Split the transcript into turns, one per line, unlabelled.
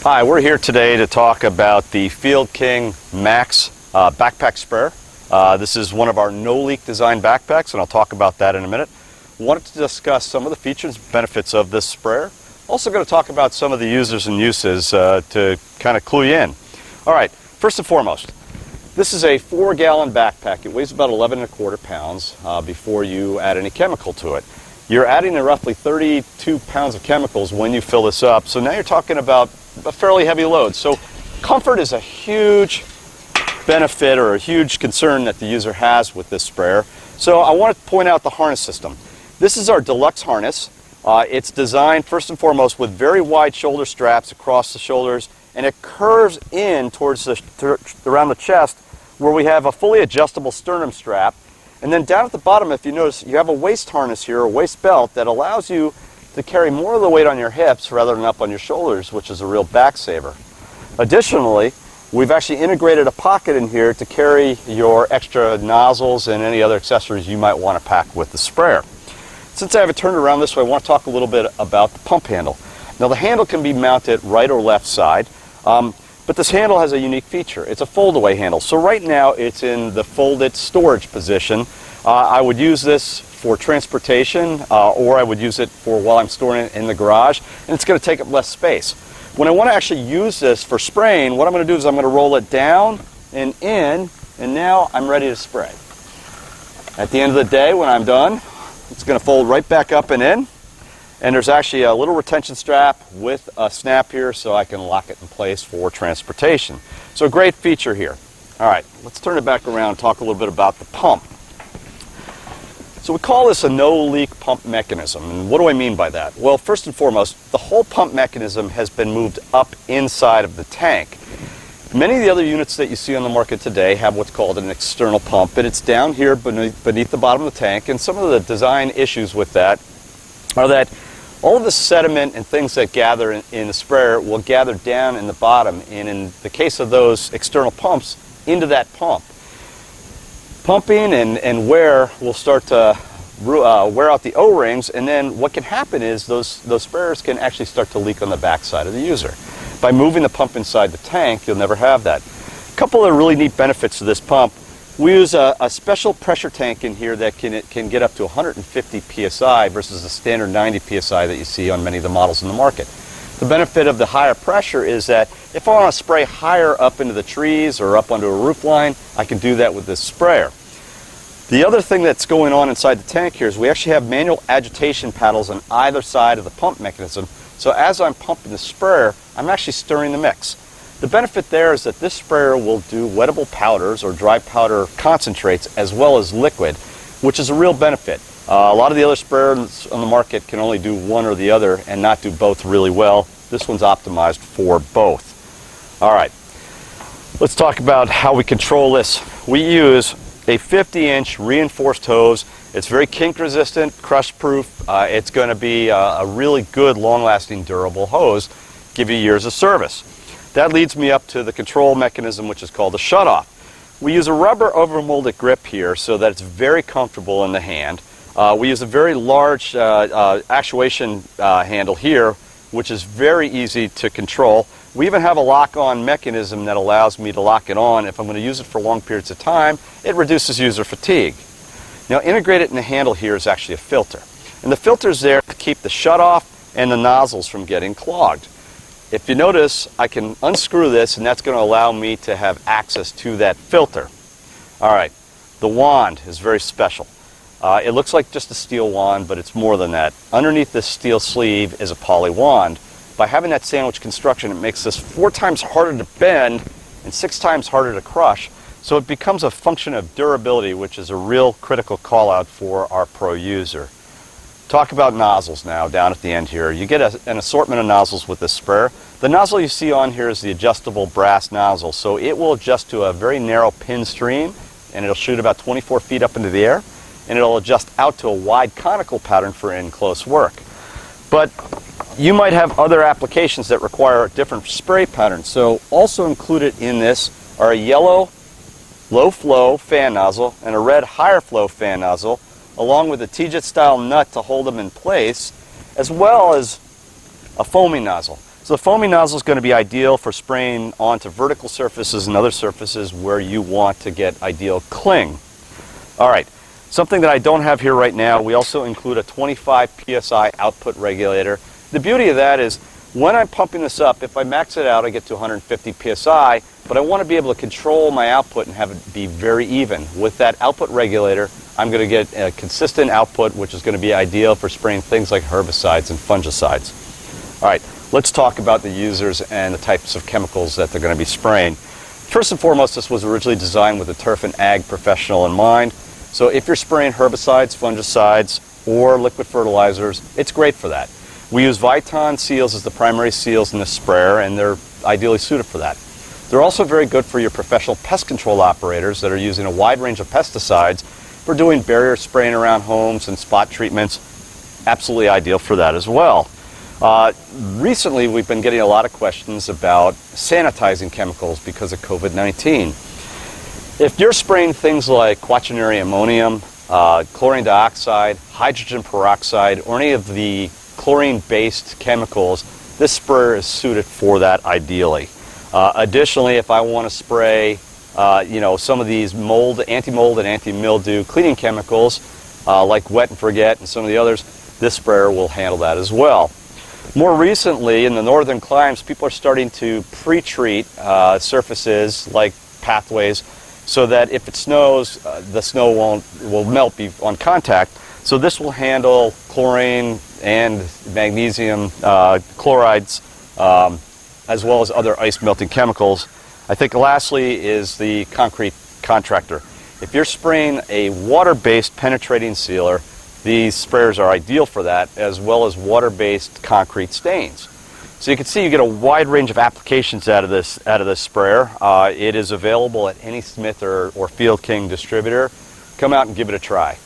Hi, we're here today to talk about the Field King Max backpack sprayer. This is one of our no-leak design backpacks, and I'll talk about that in a minute. Wanted to discuss some of the features and benefits of this sprayer. Also going to talk about some of the users and uses to kind of clue you in. All right, first and foremost, this is a 4-gallon backpack. It weighs about 11¼ pounds before you add any chemical to it. You're adding roughly 32 pounds of chemicals when you fill this up, so now you're talking about a fairly heavy load. So comfort is a huge benefit or a huge concern that the user has with this sprayer. So I want to point out the harness system. This is our Deluxe harness. It's designed first and foremost with very wide shoulder straps across the shoulders, and it curves in towards around the chest where we have a fully adjustable sternum strap. And then down at the bottom, if you notice, you have a waist harness here, a waist belt, that allows you to carry more of the weight on your hips rather than up on your shoulders, which is a real back saver. Additionally, we've actually integrated a pocket in here to carry your extra nozzles and any other accessories you might want to pack with the sprayer. Since I have it turned around this way, I want to talk a little bit about the pump handle. Now, the handle can be mounted right or left side, but this handle has a unique feature. It's a fold-away handle. So right now it's in the folded storage position. I would use this for transportation, or I would use it for while I'm storing it in the garage, and it's going to take up less space. When I want to actually use this for spraying, what I'm going to do is I'm going to roll it down and in, and now I'm ready to spray. At the end of the day, when I'm done, it's going to fold right back up and in. And there's actually a little retention strap with a snap here so I can lock it in place for transportation. So a great feature here. All right, let's turn it back around and talk a little bit about the pump. So we call this a no-leak pump mechanism. And what do I mean by that? Well, first and foremost, the whole pump mechanism has been moved up inside of the tank. Many of the other units that you see on the market today have what's called an external pump, and it's down here beneath the bottom of the tank. And some of the design issues with that are that all of the sediment and things that gather in the sprayer will gather down in the bottom, and in the case of those external pumps, into that pump. Pumping and wear will start to wear out the O-rings, and then what can happen is those sprayers can actually start to leak on the backside of the user. By moving the pump inside the tank, you'll never have that. A couple of really neat benefits to this pump. We use a special pressure tank in here that can get up to 150 psi versus the standard 90 psi that you see on many of the models in the market. The benefit of the higher pressure is that if I want to spray higher up into the trees or up onto a roof line, I can do that with this sprayer. The other thing that's going on inside the tank here is we actually have manual agitation paddles on either side of the pump mechanism. So as I'm pumping the sprayer, I'm actually stirring the mix. The benefit there is that this sprayer will do wettable powders or dry powder concentrates as well as liquid, which is a real benefit. A lot of the other sprayers on the market can only do one or the other and not do both really well. This one's optimized for both. All right, let's talk about how we control this. We use a 50-inch reinforced hose. It's very kink resistant, crush proof. It's going to be a really good, long-lasting, durable hose, give you years of service. That leads me up to the control mechanism, which is called the shutoff. We use a rubber overmolded grip here so that it's very comfortable in the hand. We use a very large actuation handle here, which is very easy to control. We even have a lock-on mechanism that allows me to lock it on. If I'm going to use it for long periods of time, it reduces user fatigue. Now, integrated in the handle here is actually a filter. And the filter is there to keep the shutoff and the nozzles from getting clogged. If you notice, I can unscrew this, and that's going to allow me to have access to that filter. All right, the wand is very special. It looks like just a steel wand, but it's more than that. Underneath this steel sleeve is a poly wand. By having that sandwich construction, it makes this 4 times harder to bend and 6 times harder to crush. So it becomes a function of durability, which is a real critical call out for our pro user. Talk about nozzles now down at the end here. You get an assortment of nozzles with this sprayer. The nozzle you see on here is the adjustable brass nozzle, so it will adjust to a very narrow pin stream, and it'll shoot about 24 feet up into the air, and it'll adjust out to a wide conical pattern for in-close work. But you might have other applications that require a different spray pattern, so also included in this are a yellow low flow fan nozzle and a red higher flow fan nozzle, along with a TeeJet style nut to hold them in place, as well as a foaming nozzle. So the foaming nozzle is going to be ideal for spraying onto vertical surfaces and other surfaces where you want to get ideal cling. All right, something that I don't have here right now, we also include a 25 psi output regulator. The beauty of that is when I'm pumping this up, if I max it out, I get to 150 psi, but I want to be able to control my output and have it be very even. With that output regulator, I'm going to get a consistent output, which is going to be ideal for spraying things like herbicides and fungicides. All right, let's talk about the users and the types of chemicals that they're going to be spraying. First and foremost, this was originally designed with a turf and ag professional in mind. So if you're spraying herbicides, fungicides, or liquid fertilizers, it's great for that. We use Viton Seals as the primary seals in this sprayer, and they're ideally suited for that. They're also very good for your professional pest control operators that are using a wide range of pesticides for doing barrier spraying around homes and spot treatments. Absolutely ideal for that as well. Recently, we've been getting a lot of questions about sanitizing chemicals because of COVID-19. If you're spraying things like quaternary ammonium, chlorine dioxide, hydrogen peroxide, or any of the chlorine-based chemicals, this sprayer is suited for that ideally. Additionally, if I want to spray some of these anti-mold and anti-mildew cleaning chemicals like Wet and Forget and some of the others, this sprayer will handle that as well. More recently, in the northern climes, people are starting to pre-treat surfaces like pathways so that if it snows, the snow will melt on contact. So this will handle chlorine and magnesium chlorides as well as other ice melting chemicals. I think lastly is the concrete contractor. If you're spraying a water-based penetrating sealer, these sprayers are ideal for that, as well as water-based concrete stains. So you can see you get a wide range of applications out of this sprayer. It is available at any Smith or Field King distributor. Come out and give it a try.